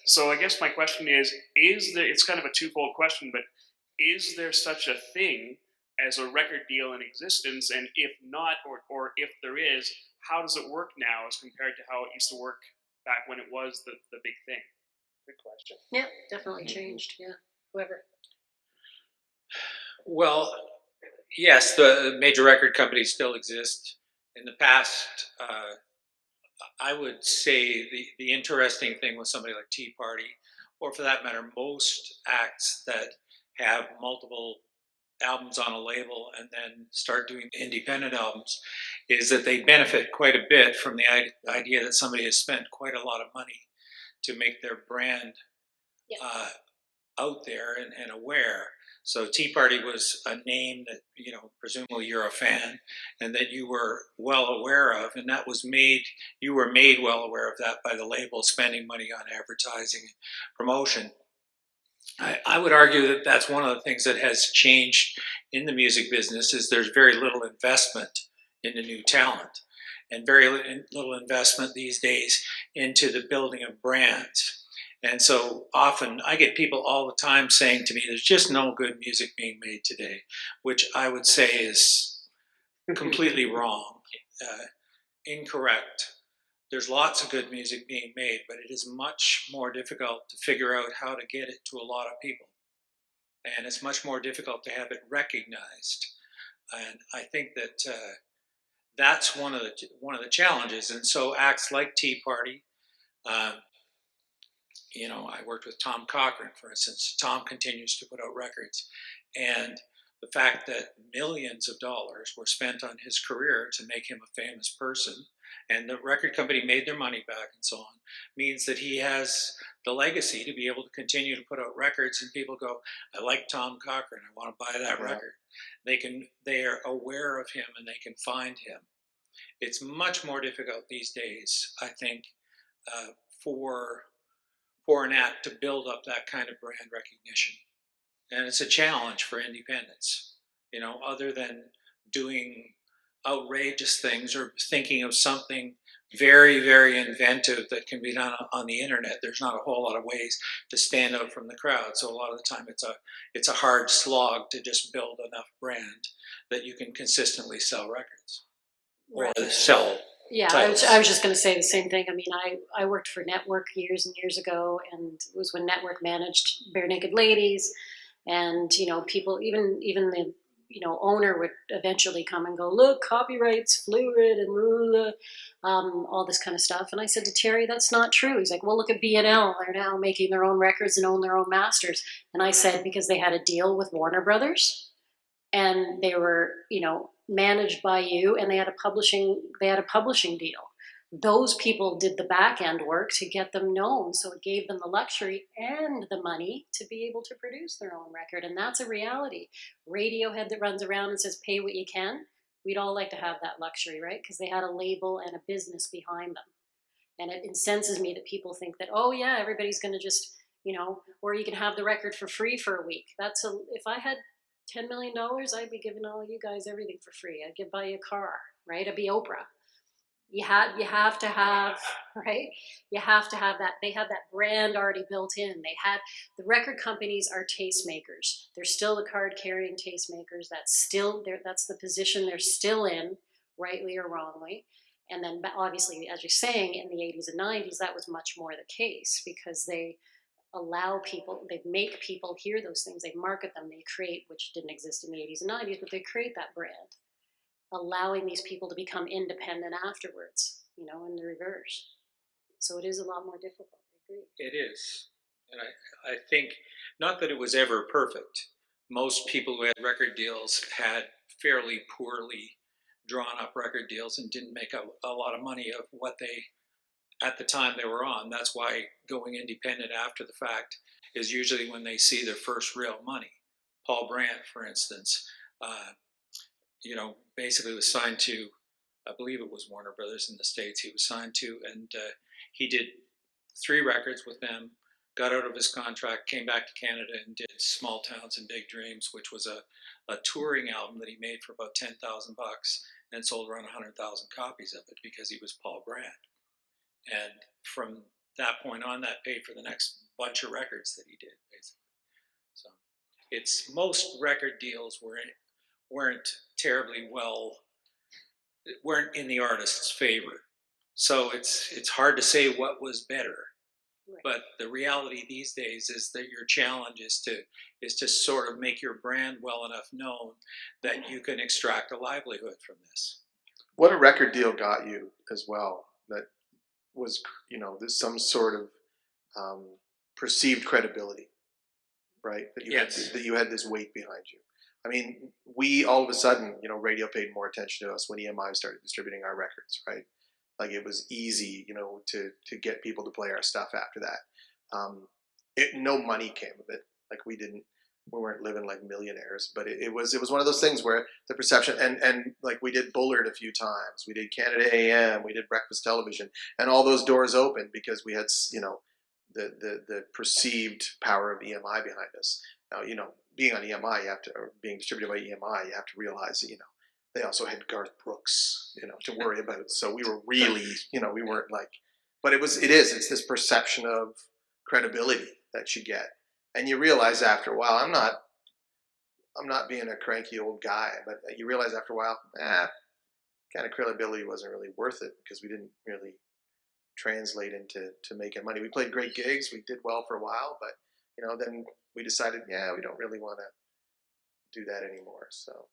So I guess my question is there, it's kind of a twofold question, but is there such a thing as a record deal in existence? And if not, or if there is, how does it work now as compared to how it used to work back when it was the big thing? Good question. Yeah, definitely changed. Yeah, whoever. Well, yes, the major record companies still exist. In the past, I would say the interesting thing with somebody like Tea Party, or for that matter, most acts that have multiple albums on a label and then start doing independent albums, is that they benefit quite a bit from the idea that somebody has spent quite a lot of money to make their brand Yeah. out there and aware. So Tea Party was a name that, presumably you're a fan and that you were well aware of, and that was made, you were made well aware of that by the label spending money on advertising and promotion. I would argue that that's one of the things that has changed in the music business is there's very little investment into new talent and very little investment these days into the building of brands. And so often I get people all the time saying to me, there's just no good music being made today, which I would say is completely wrong, incorrect. There's lots of good music being made, but it is much more difficult to figure out how to get it to a lot of people. And it's much more difficult to have it recognized. And I think that that's one of the challenges. And so acts like Tea Party, um, I worked with Tom Cochran, for instance. Tom continues to put out records, and the fact that millions of dollars were spent on his career to make him a famous person, and the record company made their money back and so on, means that he has the legacy to be able to continue to put out records, and people go, I like Tom Cochran, I want to buy that record. They are aware of him and they can find him. It's much more difficult these days, I think, for an act to build up that kind of brand recognition. And it's a challenge for independents, other than doing outrageous things or thinking of something very, very inventive that can be done on the internet. There's not a whole lot of ways to stand out from the crowd. So a lot of the time it's a hard slog to just build enough brand that you can consistently sell records or Right. sell Yeah, titles. I was just going to say the same thing. I mean, I worked for Network years and years ago, and it was when Network managed Bare Naked Ladies, and people, even the owner would eventually come and go, look, copyrights fluid and all this kind of stuff. And I said to Terry, that's not true. He's like, well, look at B&L. They're now making their own records and own their own masters. And I said, because they had a deal with Warner Brothers, and they were managed by you, and they had a publishing deal. Those people did the back end work to get them known, so it gave them the luxury and the money to be able to produce their own record. And that's a reality. Radiohead that runs around and says pay what you can, we'd all like to have that luxury, right? Because they had a label and a business behind them. And it incenses me that people think that, oh yeah, everybody's going to just or you can have the record for free for a week. If I had $10 million, I'd be giving all you guys everything for free. I'd buy you a car, right? I'd be Oprah. You have to have, right? You have to have that. They have that brand already built in. The record companies are tastemakers. They're still the card carrying tastemakers. That's the position they're still in, rightly or wrongly. And then obviously, as you're saying, in the 80s and 90s, that was much more the case because they make people hear those things, they market them, they create, which didn't exist in the 80s and 90s, but they create that brand, allowing these people to become independent afterwards, in the reverse. So it is a lot more difficult, I agree. It is. And I think, not that it was ever perfect. Most people who had record deals had fairly poorly drawn up record deals and didn't make a lot of money of what they at the time they were on. That's why going independent after the fact is usually when they see their first real money. Paul Brandt, for instance, basically was signed to, I believe it was Warner Brothers in the States he was signed to, and he did 3 records with them, got out of his contract, came back to Canada and did Small Towns and Big Dreams, which was a touring album that he made for about $10,000 and sold around 100,000 copies of it because he was Paul Brandt. And from that point on, that paid for the next bunch of records that he did, basically. So it's most record deals weren't terribly well, weren't in the artist's favor. So it's hard to say what was better. Right. But the reality these days is that your challenge is to sort of make your brand well enough known that you can extract a livelihood from this. What a record deal got you as well, that was, there's some sort of perceived credibility, right? That you Yes. had, that you had this weight behind you. I mean, we all of a sudden, radio paid more attention to us when EMI started distributing our records, right? Like it was easy, to get people to play our stuff after that. No money came of it. Like we weren't living like millionaires, but it was one of those things where the perception, and like we did Bullard a few times, we did Canada AM, we did breakfast television, and all those doors opened because we had, the perceived power of EMI behind us. Now, being on EMI, or being distributed by EMI, you have to realize that, they also had Garth Brooks, to worry about. So we were really, we weren't like, but it's this perception of credibility that you get. And you realize after a while, I'm not being a cranky old guy, but you realize after a while, kind of credibility wasn't really worth it because we didn't really translate into making money. We played great gigs, we did well for a while, but then we decided, we don't really want to do that anymore. So